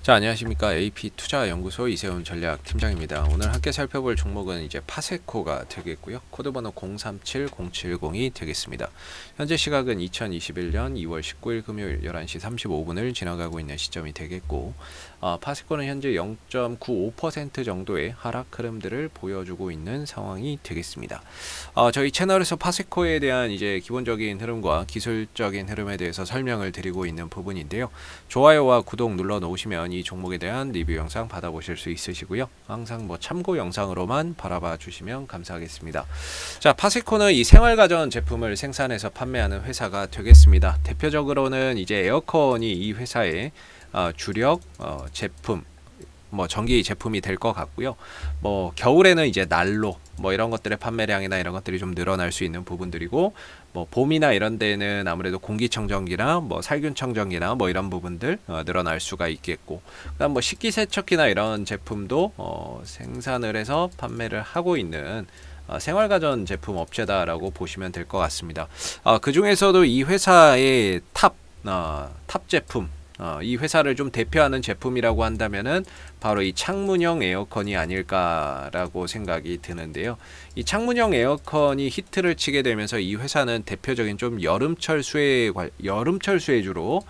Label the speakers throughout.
Speaker 1: 자, 안녕하십니까. AP투자연구소 이세훈 전략팀장입니다. 오늘 함께 살펴볼 종목은 이제 파세코가 되겠고요. 코드번호 037070이 되겠습니다. 현재 시각은 2021년 2월 19일 금요일 11시 35분을 지나가고 있는 시점이 되겠고, 파세코는 현재 0.95% 정도의 하락 흐름들을 보여주고 있는 상황이 되겠습니다. 저희 채널에서 파세코에 대한 이제 기본적인 흐름과 기술적인 흐름에 대해서 설명을 드리고 있는 부분인데요. 좋아요와 구독 눌러 놓으시면 이 종목에 대한 리뷰 영상 받아보실 수 있으시고요. 항상 참고 영상으로만 바라봐 주시면 감사하겠습니다. 자, 파세코는 이 생활가전 제품을 생산해서 판매하는 회사가 되겠습니다. 대표적으로는 이제 에어컨이 이 회사의 주력 제품, 전기 제품이 될 것 같고요. 겨울에는 이제 난로 이런 것들의 판매량이나 이런 것들이 좀 늘어날 수 있는 부분들이고, 봄이나 이런 데는 아무래도 공기청정기나 살균청정기나 이런 부분들 늘어날 수가 있겠고, 그다음 식기세척기나 이런 제품도 생산을 해서 판매를 하고 있는 생활가전 제품 업체다라고 보시면 될 것 같습니다. 그 중에서도 이 회사의 탑 제품, 이 회사를 좀 대표하는 제품이라고 한다면은 바로 이 창문형 에어컨이 아닐까라고 생각이 드는데요. 이 창문형 에어컨이 히트를 치게 되면서 이 회사는 대표적인 좀 여름철 수혜주로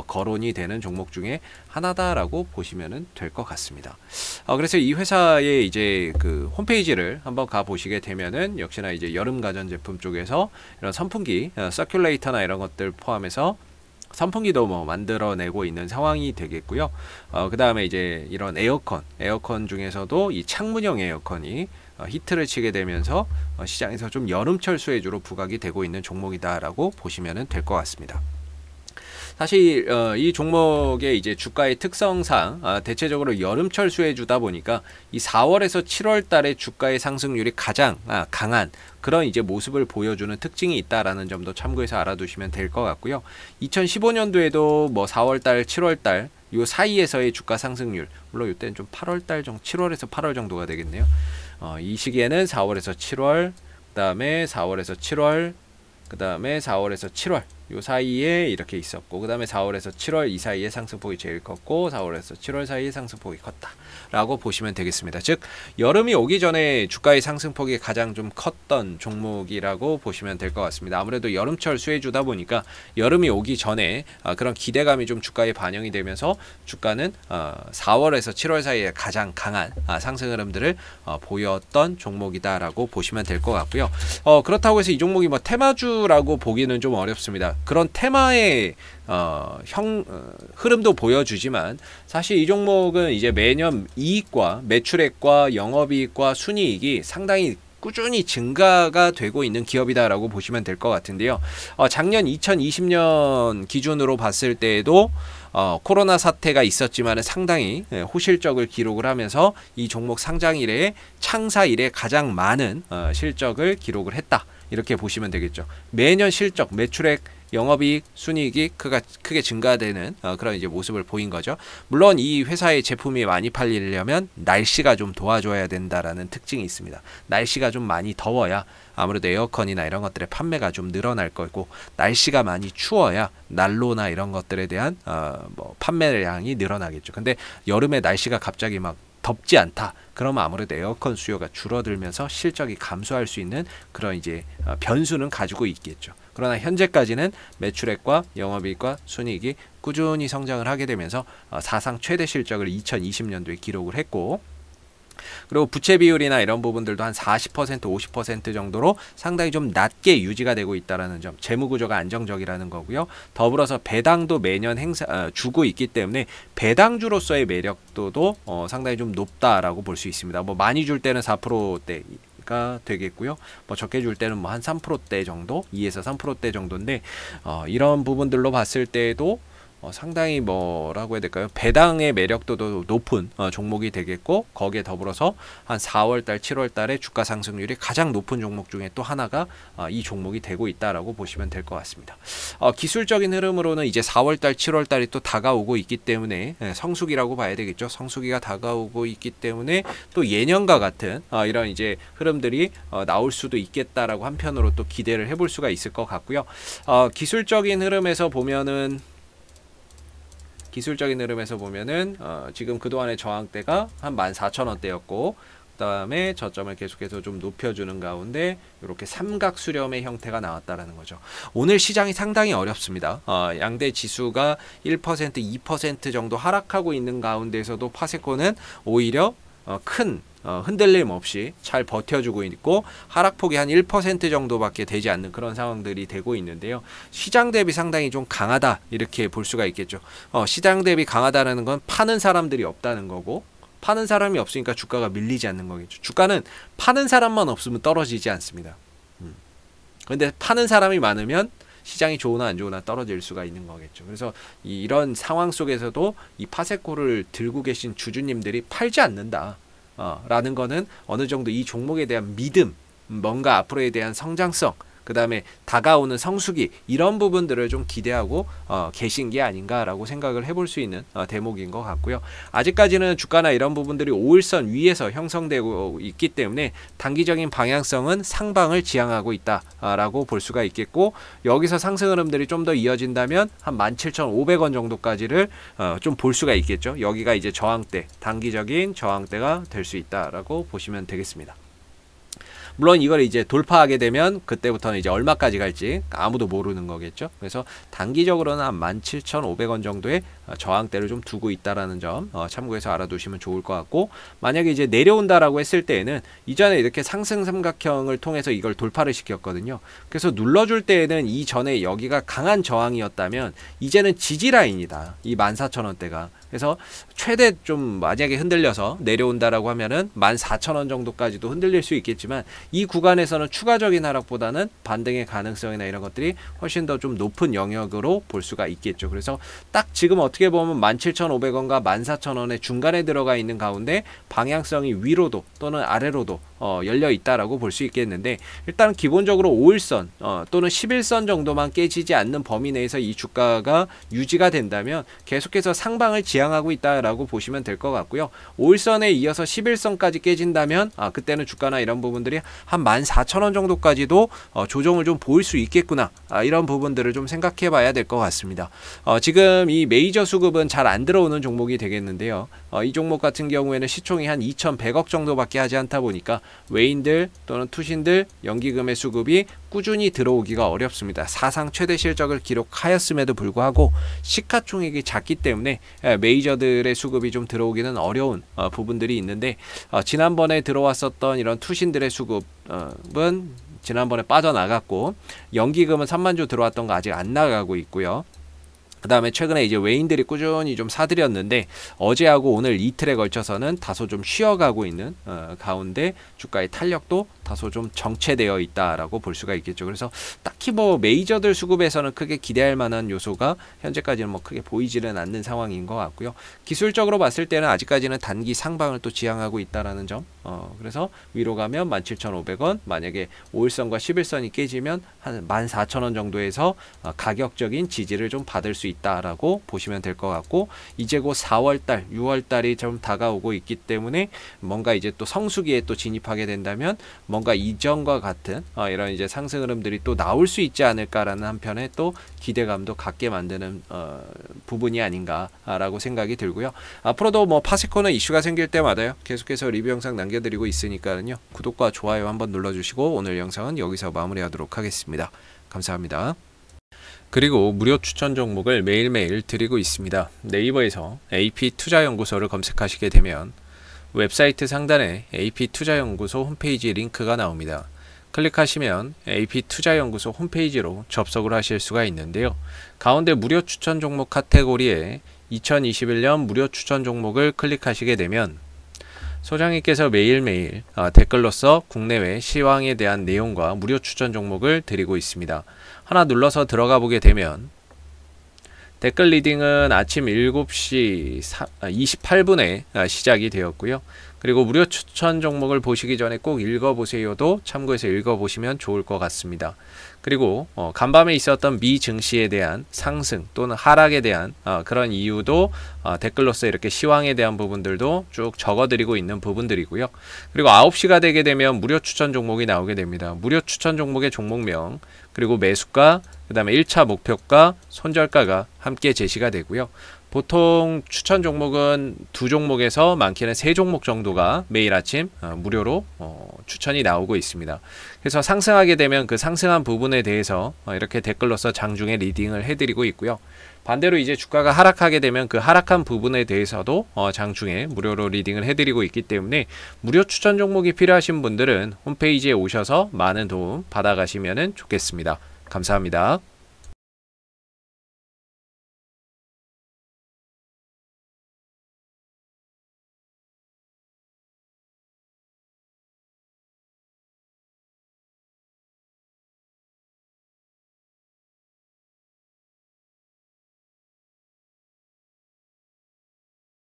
Speaker 1: 거론이 되는 종목 중에 하나다라고 보시면 될 것 같습니다. 그래서 이 회사의 이제 그 홈페이지를 한번 가 보시게 되면은 역시나 이제 여름 가전 제품 쪽에서 이런 선풍기, 서큘레이터나 이런 것들 포함해서 선풍기도 만들어내고 있는 상황이 되겠고요. 그 다음에 이제 이런 에어컨 중에서도 이 창문형 에어컨이 히트를 치게 되면서 시장에서 좀 여름철 수혜주로 부각이 되고 있는 종목이다라고 보시면 될 것 같습니다. 사실 이 종목의 이제 주가의 특성상 대체적으로 여름철 수혜주다 보니까 이 4월에서 7월 달에 주가의 상승률이 가장 강한 그런 이제 모습을 보여주는 특징이 있다라는 점도 참고해서 알아두시면 될 것 같고요. 2015년도에도 4월달, 7월달 요 사이에서의 주가 상승률, 물론 이때는 좀 8월달 정도, 7월에서 8월 정도가 되겠네요. 이 시기에는 4월에서 7월, 그 다음에 4월에서 7월, 그 다음에 4월에서 7월 요 사이에 이렇게 있었고, 그 다음에 4월에서 7월 이 사이에 상승폭이 제일 컸고, 4월에서 7월 사이에 상승폭이 컸다 라고 보시면 되겠습니다. 즉 여름이 오기 전에 주가의 상승폭이 가장 좀 컸던 종목이라고 보시면 될 것 같습니다. 아무래도 여름철 수혜주다 보니까 여름이 오기 전에 그런 기대감이 좀 주가에 반영이 되면서 주가는 4월에서 7월 사이에 가장 강한 상승 흐름들을 보였던 종목이다 라고 보시면 될 것 같고요. 그렇다고 해서 이 종목이 테마주라고 보기는 좀 어렵습니다. 그런 테마의 흐름도 보여주지만, 사실 이 종목은 이제 매년 이익과 매출액과 영업이익과 순이익이 상당히 꾸준히 증가가 되고 있는 기업이다라고 보시면 될 것 같은데요. 작년 2020년 기준으로 봤을 때에도 코로나 사태가 있었지만 상당히 호실적을 기록을 하면서 이 종목 상장 이래 창사 이래 가장 많은 실적을 기록을 했다, 이렇게 보시면 되겠죠. 매년 실적, 매출액, 영업이익, 순이익이 크게 증가되는 그런 이제 모습을 보인 거죠. 물론 이 회사의 제품이 많이 팔리려면 날씨가 좀 도와줘야 된다라는 특징이 있습니다. 날씨가 좀 많이 더워야 아무래도 에어컨이나 이런 것들의 판매가 좀 늘어날 거고, 날씨가 많이 추워야 난로나 이런 것들에 대한 판매량이 늘어나겠죠. 근데 여름에 날씨가 갑자기 덥지 않다, 그러면 아무래도 에어컨 수요가 줄어들면서 실적이 감소할 수 있는 그런 이제 변수는 가지고 있겠죠. 그러나 현재까지는 매출액과 영업이익과 순이익이 꾸준히 성장을 하게 되면서 사상 최대 실적을 2020년도에 기록을 했고, 그리고 부채 비율이나 이런 부분들도 한 40%, 50% 정도로 상당히 좀 낮게 유지가 되고 있다는 점, 재무 구조가 안정적이라는 거고요. 더불어서 배당도 매년 주고 있기 때문에 배당주로서의 매력도도 상당히 좀 높다라고 볼 수 있습니다. 많이 줄 때는 4%대 가 되겠고요. 적게 줄 때는 한 3%대 정도, 2에서 3%대 정도인데, 이런 부분들로 봤을 때도 상당히 뭐라고 해야 될까요? 배당의 매력도도 높은 종목이 되겠고, 거기에 더불어서 한 4월달, 7월달에 주가 상승률이 가장 높은 종목 중에 또 하나가 이 종목이 되고 있다라고 보시면 될 것 같습니다. 기술적인 흐름으로는 이제 4월달, 7월달이 또 다가오고 있기 때문에 성수기라고 봐야 되겠죠. 성수기가 다가오고 있기 때문에 또 예년과 같은 이런 이제 흐름들이 나올 수도 있겠다라고 한편으로 또 기대를 해볼 수가 있을 것 같고요. 기술적인 흐름에서 보면은 기술적인 흐름에서 보면은 지금 그동안의 저항대가 한 14,000원대였고 그 다음에 저점을 계속해서 좀 높여주는 가운데 이렇게 삼각 수렴의 형태가 나왔다라는 거죠. 오늘 시장이 상당히 어렵습니다. 양대 지수가 1%, 2% 정도 하락하고 있는 가운데에서도 파세코는 오히려 큰 흔들림 없이 잘 버텨주고 있고 하락폭이 한 1% 정도밖에 되지 않는 그런 상황들이 되고 있는데요. 시장 대비 상당히 좀 강하다 이렇게 볼 수가 있겠죠. 시장 대비 강하다는 건 파는 사람들이 없다는 거고 파는 사람이 없으니까 주가가 밀리지 않는 거겠죠. 주가는 파는 사람만 없으면 떨어지지 않습니다. 근데 파는 사람이 많으면 시장이 좋으나 안 좋으나 떨어질 수가 있는 거겠죠. 그래서 이런 상황 속에서도 이 파세코를 들고 계신 주주님들이 팔지 않는다 라는 거는 어느 정도 이 종목에 대한 믿음, 뭔가 앞으로에 대한 성장성, 그 다음에 다가오는 성수기 이런 부분들을 좀 기대하고 계신 게 아닌가라고 생각을 해볼 수 있는 대목인 것 같고요. 아직까지는 주가나 이런 부분들이 5일선 위에서 형성되고 있기 때문에 단기적인 방향성은 상방을 지향하고 있다라고 볼 수가 있겠고 여기서 상승 흐름들이 좀 더 이어진다면 한 17,500원 정도까지를 좀 볼 수가 있겠죠. 여기가 이제 저항대, 단기적인 저항대가 될 수 있다라고 보시면 되겠습니다. 물론 이걸 이제 돌파하게 되면 그때부터는 이제 얼마까지 갈지 아무도 모르는 거겠죠. 그래서 단기적으로는 한 17,500원 정도의 저항대를 좀 두고 있다라는 점 참고해서 알아두시면 좋을 것 같고 만약에 이제 내려온다라고 했을 때에는 이전에 이렇게 상승 삼각형을 통해서 이걸 돌파를 시켰거든요. 그래서 눌러줄 때에는 이전에 여기가 강한 저항이었다면 이제는 지지 라인이다. 이 14,000원대가. 그래서 최대 좀 만약에 흔들려서 내려온다라고 하면은 14,000원 정도까지도 흔들릴 수 있겠지만 이 구간에서는 추가적인 하락보다는 반등의 가능성이나 이런 것들이 훨씬 더 좀 높은 영역으로 볼 수가 있겠죠. 그래서 딱 지금 어떻게 보면 17,500원과 14,000원의 중간에 들어가 있는 가운데 방향성이 위로도 또는 아래로도 열려 있다라고 볼 수 있겠는데 일단 기본적으로 5일선 또는 11선 정도만 깨지지 않는 범위 내에서 이 주가가 유지가 된다면 계속해서 상방을 지향하고 있다라고 보시면 될 것 같고요. 5일선에 이어서 11선까지 깨진다면 그때는 주가나 이런 부분들이 한 14,000원 정도까지도 조정을 좀 보일 수 있겠구나 이런 부분들을 좀 생각해 봐야 될 것 같습니다. 지금 이 메이저 수급은 잘 안 들어오는 종목이 되겠는데요. 이 종목 같은 경우에는 시총이 한 2,100억 정도밖에 하지 않다 보니까 외인들 또는 투신들 연기금의 수급이 꾸준히 들어오기가 어렵습니다. 사상 최대 실적을 기록하였음에도 불구하고 시가총액이 작기 때문에 메이저들의 수급이 좀 들어오기는 어려운 부분들이 있는데 지난번에 들어왔었던 이런 투신들의 수급은 지난번에 빠져나갔고 연기금은 3만 주 들어왔던 거 아직 안 나가고 있고요. 그 다음에 최근에 이제 외인들이 꾸준히 좀 사들였는데 어제하고 오늘 이틀에 걸쳐서는 다소 좀 쉬어가고 있는 가운데 주가의 탄력도 다소 좀 정체되어 있다라고 볼 수가 있겠죠. 그래서 딱히 뭐 메이저들 수급에서는 크게 기대할 만한 요소가 현재까지는 뭐 크게 보이지는 않는 상황인 것 같고요. 기술적으로 봤을 때는 아직까지는 단기 상방을 또 지향하고 있다라는 점. 그래서 위로 가면 17,500원, 만약에 5일선과 11선이 깨지면 한 14,000원 정도에서 가격적인 지지를 좀 받을 수 있다라고 보시면 될 것 같고 이제 곧 4월달, 6월달이 좀 다가오고 있기 때문에 뭔가 이제 또 성수기에 또 진입하게 된다면 뭔가 이전과 같은 이런 이제 상승 흐름들이 또 나올 수 있지 않을까라는 한편에 또 기대감도 갖게 만드는 부분이 아닌가라고 생각이 들고요. 앞으로도 뭐 파세코는 이슈가 생길 때마다요 계속해서 리뷰 영상 남겨드리고 있으니까요 구독과 좋아요 한번 눌러주시고 오늘 영상은 여기서 마무리하도록 하겠습니다. 감사합니다. 그리고 무료 추천 종목을 매일매일 드리고 있습니다. 네이버에서 AP투자연구소를 검색하시게 되면 웹사이트 상단에 AP투자연구소 홈페이지 링크가 나옵니다. 클릭하시면 AP투자연구소 홈페이지로 접속을 하실 수가 있는데요. 가운데 무료 추천 종목 카테고리에 2021년 무료 추천 종목을 클릭하시게 되면 소장님께서 매일매일 댓글로서 국내외 시황에 대한 내용과 무료 추천 종목을 드리고 있습니다. 하나 눌러서 들어가 보게 되면 댓글 리딩은 아침 7시 28분에 시작이 되었고요. 그리고 무료 추천 종목을 보시기 전에 꼭 읽어보세요도 참고해서 읽어보시면 좋을 것 같습니다. 그리고 간밤에 있었던 미 증시에 대한 상승 또는 하락에 대한 그런 이유도 댓글로서 이렇게 시황에 대한 부분들도 쭉 적어드리고 있는 부분들이고요. 그리고 9시가 되게 되면 무료 추천 종목이 나오게 됩니다. 무료 추천 종목의 종목명 그리고 매수가 그 다음에 1차 목표가, 손절가가 함께 제시가 되고요. 보통 추천 종목은 2종목에서 많게는 3종목 정도가 매일 아침 무료로 추천이 나오고 있습니다. 그래서 상승하게 되면 그 상승한 부분에 대해서 이렇게 댓글로서 장중에 리딩을 해드리고 있고요. 반대로 이제 주가가 하락하게 되면 그 하락한 부분에 대해서도 장중에 무료로 리딩을 해드리고 있기 때문에 무료 추천 종목이 필요하신 분들은 홈페이지에 오셔서 많은 도움 받아가시면 좋겠습니다. 감사합니다.